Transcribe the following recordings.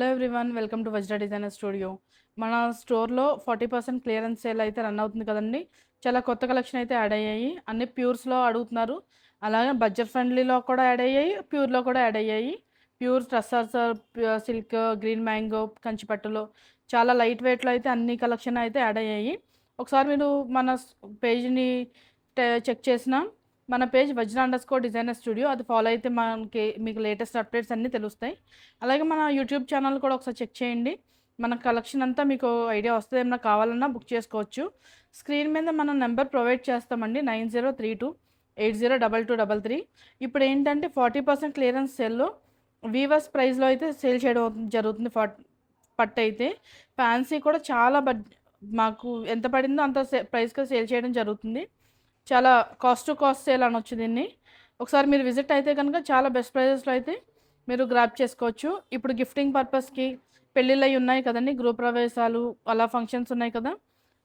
Hello everyone, welcome to Vajra designer studio. మన స్టోర్లో 40% clearance sale అయితే రన్ అవుతుంది కదండి. చాలా కొత్త కలెక్షన్ అయితే యాడ్ అయ్యాయి. అన్ని ప్యూర్స్లో అడుగుతున్నారు. అలాగే బడ్జెట్ ఫ్రెండ్లీలో కూడా యాడ్ అయ్యాయి, ప్యూర్లో కూడా యాడ్ అయ్యాయి. ప్యూర్ ట్రస్సర్స్, సిల్క్, గ్రీన్ మ్యాంగో, కంచిపట్టులో చాలా లైట్ వెయిట్లో అయితే అన్ని కలెక్షన్ అయితే యాడ్ అయ్యాయి. ఒకసారి మీరు మన పేజ్ని చెక్ చేసిన మన పేజ్ వజ్రా_డిజైనర్ స్టూడియో అది ఫాలో అయితే మనకి మీకు లేటెస్ట్ అప్డేట్స్ అన్నీ తెలుస్తాయి. అలాగే మన యూట్యూబ్ ఛానల్ కూడా ఒకసారి చెక్ చేయండి. మన కలెక్షన్ అంతా మీకు ఐడియా వస్తుంది. ఏమైనా కావాలన్నా బుక్ చేసుకోవచ్చు. స్క్రీన్ మీద మనం నెంబర్ ప్రొవైడ్ చేస్తామండి, 9032802233. ఇప్పుడు ఏంటంటే 40% క్లియరెన్స్ సేల్లో వీవర్స్ ప్రైస్లో అయితే సేల్ చేయడం జరుగుతుంది. పట్టు అయితే ఫ్యాన్సీ కూడా చాలా మాకు ఎంత పడిందో అంత ప్రైస్గా సేల్ చేయడం జరుగుతుంది. చాలా కాస్ట్ టు కాస్ట్ సేల్ అనొచ్చు దీన్ని. ఒకసారి మీరు విజిట్ అయితే కనుక చాలా బెస్ట్ ప్రైజెస్లో అయితే మీరు గ్రాప్ చేసుకోవచ్చు. ఇప్పుడు గిఫ్టింగ్ పర్పస్కి పెళ్ళిళ్ళు అవి ఉన్నాయి కదండి, గృహ ప్రవేశాలు అలా ఫంక్షన్స్ ఉన్నాయి కదా,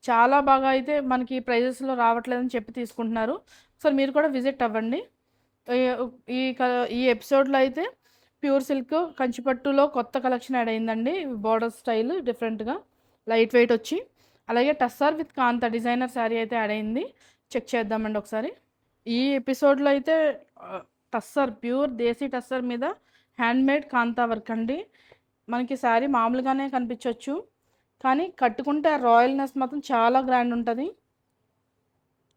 చాలా బాగా అయితే మనకి ప్రైజెస్లో రావట్లేదని చెప్పి తీసుకుంటున్నారు. ఒకసారి మీరు కూడా విజిట్ అవ్వండి. ఈ ఈ ఎపిసోడ్లో అయితే ప్యూర్ సిల్క్ కంచిపట్టులో కొత్త కలెక్షన్ యాడ్ అయిందండి. బార్డర్ స్టైల్ డిఫరెంట్గా లైట్ వెయిట్ వచ్చి, అలాగే టస్సర్ విత్ కాంత డిజైనర్ శారీ అయితే యాడ్ అయింది. చెక్ చేద్దామండి ఒకసారి. ఈ ఎపిసోడ్లో అయితే టస్సర్, ప్యూర్ దేశీ టస్సర్ మీద హ్యాండ్మేడ్ కాంతా వర్క్ అండి. మనకి శారీ మామూలుగానే కనిపించవచ్చు, కానీ కట్టుకుంటే ఆ రాయల్నెస్ మాత్రం చాలా గ్రాండ్ ఉంటుంది.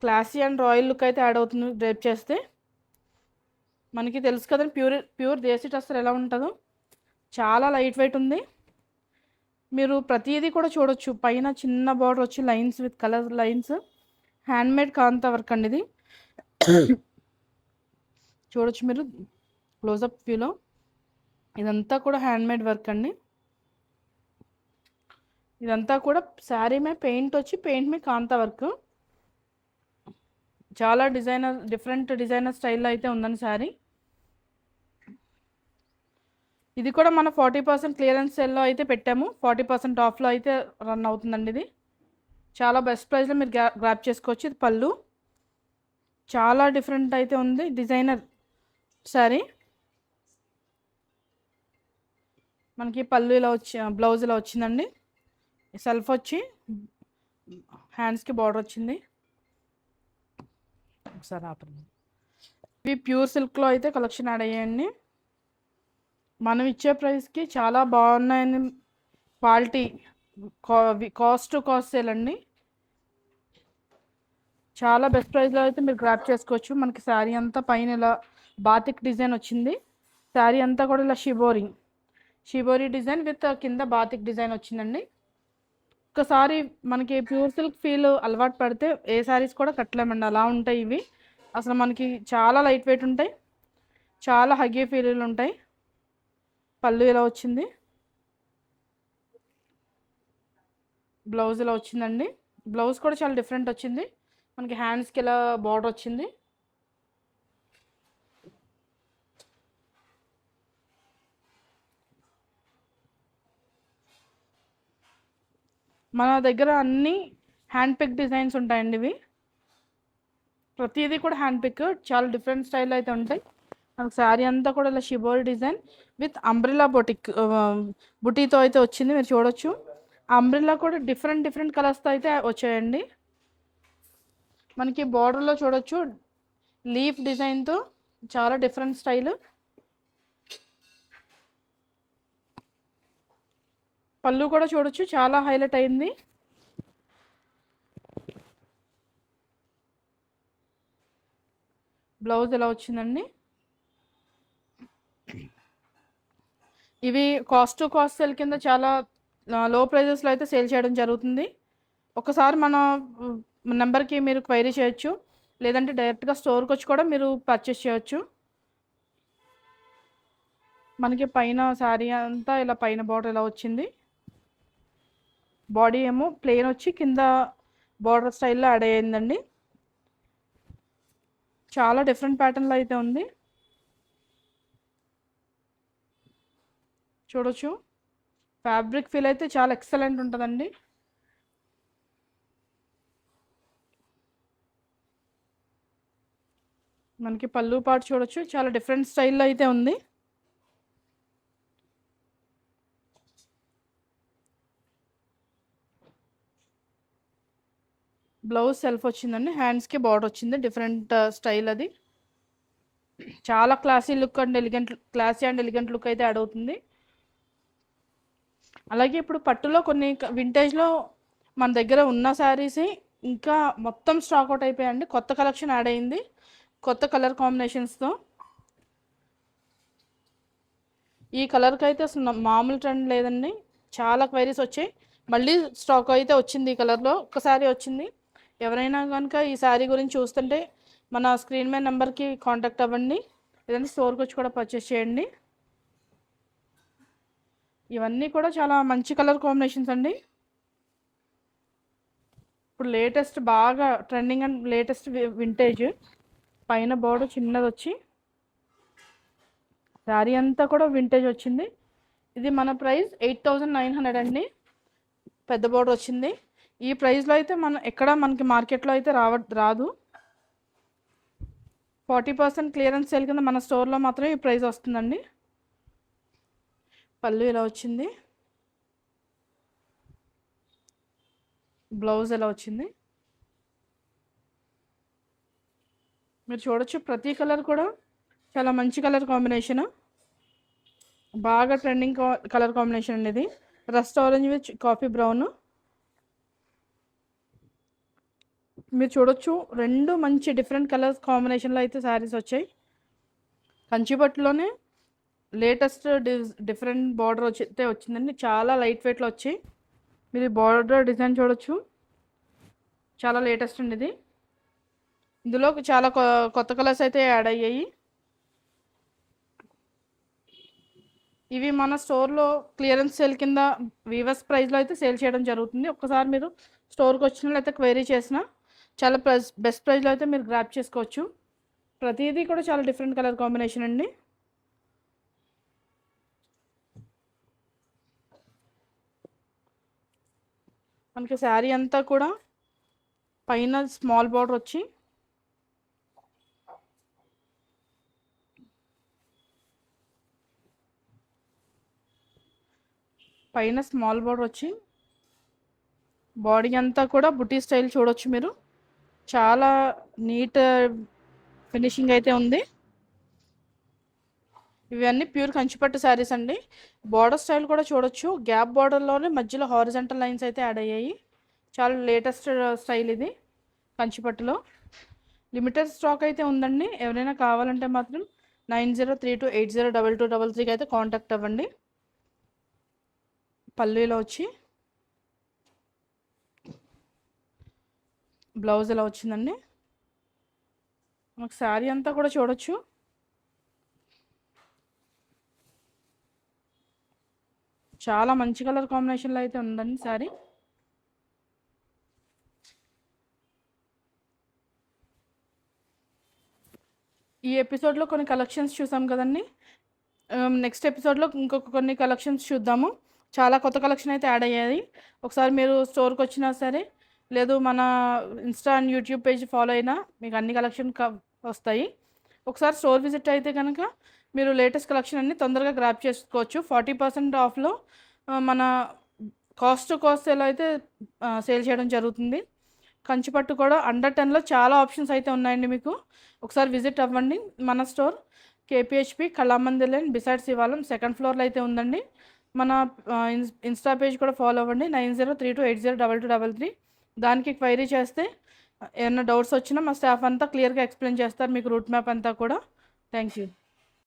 క్లాసీ అండ్ రాయల్ లుక్ అయితే యాడ్ అవుతుంది డ్రేప్ చేస్తే. మనకి తెలుసు కదండి ప్యూర్ దేశీ టస్సర్ ఎలా ఉంటుందో. చాలా లైట్ వెయిట్ ఉంది. మీరు ప్రతిదీ కూడా చూడొచ్చు. పైన చిన్న బార్డర్ వచ్చి lines with colour lines, handmade kantha work అండి ఇది. చూడొచ్చు మీరు క్లోజప్ వ్యూలో. ఇదంతా కూడా హ్యాండ్మేడ్ వర్క్ అండి. ఇదంతా కూడా శారీ మీద పెయింట్ వచ్చి పెయింట్ మీద కాంతా వర్క్. చాలా డిఫరెంట్ డిజైనర్ స్టైల్లో అయితే ఉందండి శారీ. ఇది కూడా మన 40% క్లియరెన్స్ సేల్లో అయితే పెట్టాము. 40% ఆఫ్లో అయితే రన్ అవుతుందండి. ఇది చాలా బెస్ట్ ప్రైస్లో మీరు గ్రాప్ చేసుకోవచ్చు. ఇది పళ్ళు చాలా డిఫరెంట్ అయితే ఉంది, డిజైనర్ శారీ. మనకి పళ్ళు ఇలా బ్లౌజ్ ఇలా వచ్చిందండి. సెల్ఫ్ వచ్చి హ్యాండ్స్కి బార్డర్ వచ్చింది. ఒకసారి ఆపండి. ఇవి ప్యూర్ సిల్క్లో అయితే కలెక్షన్ యాడ్ అయ్యాయండి. మనం ఇచ్చే ప్రైస్కి చాలా బాగున్నాయని, quality, cost to cost sale అండి. చాలా బెస్ట్ ప్రైస్లో అయితే మీరు గ్రాప్ చేసుకోవచ్చు. మనకి శారీ అంతా పైన ఇలా బాతిక్ డిజైన్ వచ్చింది. శారీ అంతా కూడా ఇలా షిబోరి డిజైన్ విత్ కింద బాతిక్ డిజైన్ వచ్చిందండి. ఒకసారి మనకి ప్యూర్ సిల్క్ ఫీల్ అలవాటు పడితే ఏ శారీస్ కూడా కట్టలేమండి, అలా ఉంటాయి ఇవి. అసలు మనకి చాలా లైట్ వెయిట్ ఉంటాయి, చాలా హగ్గీ ఫీల్ ఉంటాయి. పళ్ళు ఇలా వచ్చింది, బ్లౌజ్ ఇలా వచ్చిందండి. బ్లౌజ్ కూడా చాలా డిఫరెంట్ వచ్చింది. మనకి హ్యాండ్స్కి ఇలా బార్డర్ వచ్చింది. మన దగ్గర అన్ని హ్యాండ్ పిక్ డిజైన్స్ ఉంటాయండి. ఇవి ప్రతిదీ కూడా హ్యాండ్ పిక్, చాలా డిఫరెంట్ స్టైల్ అయితే ఉంటాయి. మనకు శారీ అంతా కూడా ఇలా షిబోరి డిజైన్ విత్ అంబ్రిల్లా బుటీతో అయితే వచ్చింది. మీరు చూడొచ్చు, అంబ్రిల్లా కూడా డిఫరెంట్ కలర్స్తో అయితే వచ్చాయండి. మనకి బార్డర్లో చూడొచ్చు లీఫ్ డిజైన్తో చాలా డిఫరెంట్ స్టైల్. పళ్ళు కూడా చూడొచ్చు, చాలా హైలైట్ అయింది. బ్లౌజ్ ఎలా వచ్చిందండి. ఇవి కాస్ట్ టు కాస్ట్ సేల్ కింద చాలా లో ప్రైజెస్లో అయితే సేల్ చేయడం జరుగుతుంది. ఒకసారి మన నెంబర్కి మీరు క్వైరీ చేయొచ్చు, లేదంటే డైరెక్ట్గా స్టోర్కి వచ్చి కూడా మీరు పర్చేస్ చేయొచ్చు. మనకి పైన శారీ అంతా ఇలా పైన బార్డర్ ఇలా వచ్చింది. బాడీ ఏమో ప్లెయిన్ వచ్చి కింద బార్డర్ స్టైల్లో యాడ్ అయ్యిందండి. చాలా డిఫరెంట్ ప్యాటర్న్లో అయితే ఉంది. చూడొచ్చు, ఫ్యాబ్రిక్ ఫీల్ అయితే చాలా ఎక్సలెంట్ ఉంటుందండి. మనకి పళ్ళు పాటు చూడొచ్చు, చాలా డిఫరెంట్ స్టైల్లో అయితే ఉంది. బ్లౌజ్ సెల్ఫ్ వచ్చిందండి, హ్యాండ్స్కి బార్డర్ వచ్చింది, డిఫరెంట్ స్టైల్ అది. చాలా classy look and elegant look అయితే యాడ్ అవుతుంది. అలాగే ఇప్పుడు పట్టులో కొన్ని వింటేజ్లో మన దగ్గర ఉన్న శారీస్ ఇంకా మొత్తం స్టాక్ అవుట్ అయిపోయాయండి. కొత్త కలెక్షన్ యాడ్ అయింది, కొత్త కలర్ కాంబినేషన్స్తో. ఈ కలర్కి అయితే అసలు మామూలు ట్రెండ్ లేదండి, చాలా క్వైరీస్ వచ్చాయి. మళ్ళీ స్టాక్ అయితే వచ్చింది ఈ కలర్లో, ఒక్కసారి వచ్చింది. ఎవరైనా కనుక ఈ శారీ గురించి చూస్తుంటే మన స్క్రీన్ మీద నెంబర్కి కాంటాక్ట్ అవ్వండి, లేదంటే స్టోర్కి వచ్చి కూడా పర్చేస్ చేయండి. ఇవన్నీ కూడా చాలా మంచి కలర్ కాంబినేషన్స్ అండి. ఇప్పుడు లేటెస్ట్ బాగా ట్రెండింగ్ అండ్ లేటెస్ట్ వింటేజ్. పైన బోర్డర్ చిన్నది వచ్చి శారీ అంతా కూడా వింటేజ్ వచ్చింది. ఇది మన ప్రైస్ 8900 అండి, పెద్ద బోర్డర్ వచ్చింది. ఈ ప్రైస్లో అయితే మనకి మార్కెట్లో అయితే రాదు. 40% క్లియరెన్స్ సేల్ కింద మన స్టోర్లో మాత్రమే ఈ ప్రైస్ వస్తుందండి. పళ్ళు ఇలా వచ్చింది, బ్లౌజ్ ఎలా వచ్చింది మీరు చూడొచ్చు. ప్రతి కలర్ కూడా చాలా మంచి కలర్ కాంబినేషన్, బాగా ట్రెండింగ్ కలర్ కాంబినేషన్ అండి ఇది. Rust orange with coffee brown. మీరు చూడొచ్చు, రెండు మంచి డిఫరెంట్ కలర్స్ కాంబినేషన్లో అయితే శారీస్ వచ్చాయి. కంచిపట్టులోనే లేటెస్ట్ డిఫరెంట్ బార్డర్ అయితే వచ్చిందండి, చాలా లైట్ వెయిట్లో వచ్చి. మీరు బార్డర్ డిజైన్ చూడొచ్చు, చాలా లేటెస్ట్ అండి ఇది. ఇందులో చాలా కొత్త కలర్స్ అయితే యాడ్ అయ్యాయి. ఇవి మన స్టోర్లో క్లియరెన్స్ సేల్ కింద వీవర్స్ ప్రైస్లో అయితే సేల్ చేయడం జరుగుతుంది. ఒక్కసారి మీరు స్టోర్కి వచ్చిన లేకపోతే క్వైరీ చేసినా చాలా బెస్ట్ ప్రైస్లో అయితే మీరు గ్రాప్ చేసుకోవచ్చు. ప్రతిదీ కూడా చాలా డిఫరెంట్ కలర్ కాంబినేషన్ అండి. మనకి శారీ అంతా కూడా పైన స్మాల్ బార్డర్ వచ్చి బాడీ అంతా కూడా బుటీ స్టైల్ చూడొచ్చు మీరు. చాలా నీట్ ఫినిషింగ్ అయితే ఉంది. ఇవన్నీ ప్యూర్ కంచిపట్టు శారీస్ అండి. బార్డర్ స్టైల్ కూడా చూడొచ్చు, గ్యాప్ బార్డర్లోనే మధ్యలో హారిజంటల్ లైన్స్ అయితే యాడ్ అయ్యాయి. చాలా లేటెస్ట్ స్టైల్ ఇది కంచిపట్టులో. లిమిటెడ్ స్టాక్ అయితే ఉందండి, ఎవరైనా కావాలంటే మాత్రం 9032802233కి అయితే కాంటాక్ట్ అవ్వండి. పల్లీలో వచ్చి బ్లౌజ్ ఎలా వచ్చిందండి. మనకు శారీ అంతా కూడా చూడొచ్చు, చాలా మంచి కలర్ కాంబినేషన్లో అయితే ఉందండి శారీ. ఈ ఎపిసోడ్లో కొన్ని కలెక్షన్స్ చూసాం కదండి, నెక్స్ట్ ఎపిసోడ్లో ఇంకొక కొన్ని కలెక్షన్స్ చూద్దాము. చాలా కొత్త కలెక్షన్ అయితే యాడ్ అయ్యాయి. ఒకసారి మీరు స్టోర్కి వచ్చినా సరే, లేదు మన Insta and YouTube page follow అయినా మీకు అన్ని కలెక్షన్ వస్తాయి. ఒకసారి స్టోర్ విజిట్ అయితే కనుక మీరు లేటెస్ట్ కలెక్షన్ అన్ని తొందరగా గ్రాప్ చేసుకోవచ్చు. 40% ఆఫ్లో మన కాస్ట్ సేల్ అయితే సేల్ చేయడం జరుగుతుంది. కంచిపట్టు కూడా అండర్ 10లో చాలా ఆప్షన్స్ అయితే ఉన్నాయండి. మీకు ఒకసారి విజిట్ అవ్వండి. మన స్టోర్ కేపీహెచ్పి కళామందిర్ లైన్ బిసైడ్ శివాలయం సెకండ్ ఫ్లోర్లో అయితే ఉందండి. మన ఇన్స్టా పేజ్ కూడా ఫాలో అవ్వండి, 9032802233. దానికి క్వైరీ చేస్తే ఏమైనా డౌట్స్ వచ్చినా మా స్టాఫ్ అంతా క్లియర్గా ఎక్స్ప్లెయిన్ చేస్తారు మీకు రూట్ మ్యాప్ అంతా కూడా. Thank you.